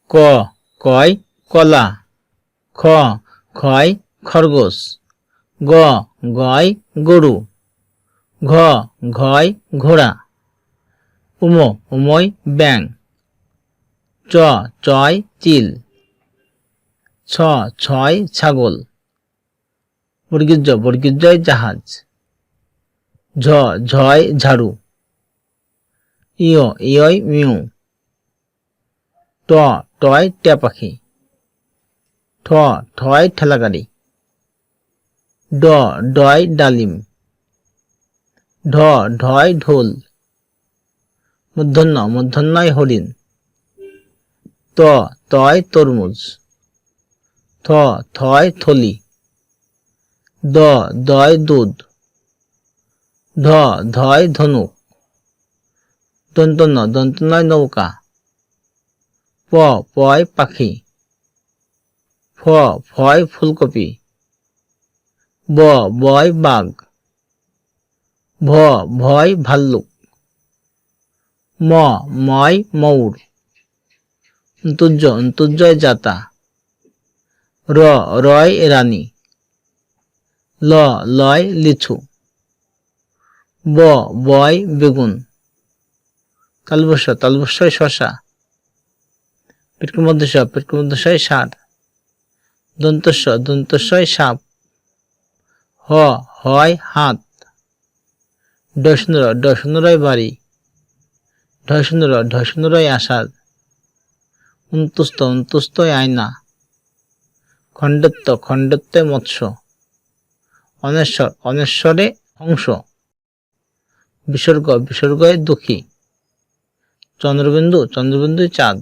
ক কয় কলা, খ খয় খরগোশ, গ গয় গরু, ঘ ঘয় ঘোড়া, উময় ব্যাঙ, চ চয় চিল, ছ ছয় ছাগল, বর্গীয় জাহাজ, ঝ ঝয় ঝাড়ু, ইয় মিউ, টয় টিয়া পাখি, ঠয় ঠেলাগাড়ি, ডয় ডালিম, ঢয় ঢোল, মূর্ধন্যয় হরিণ, তয় তরমুজ, থয় থলি, দয় দুধ, ধয় ধনুক, দন্তন্যয় নৌকা, পয় পাখি, ফয় ফুলকপি, বয় বাঘ, ভয় ভাল্লুক, ময় ময়ূর, অন্তুজয় জাতা, রয় রানী, লয় লিচু, বয় বেগুন, তালবস্যয় শশা, পেটকুর মধ্যে ষাঁড়, দন্তস্বয় সাপ, হয় হাত, ডয় বাড়ি, ঢয় আষাঢ়, অন্তুস্তয় আয়না, খণ্ডত্বয় মৎস্য, অনেশ্বরে হংস, বিসর্গয় দুঃখী, চন্দ্রবিন্দু চাঁদ।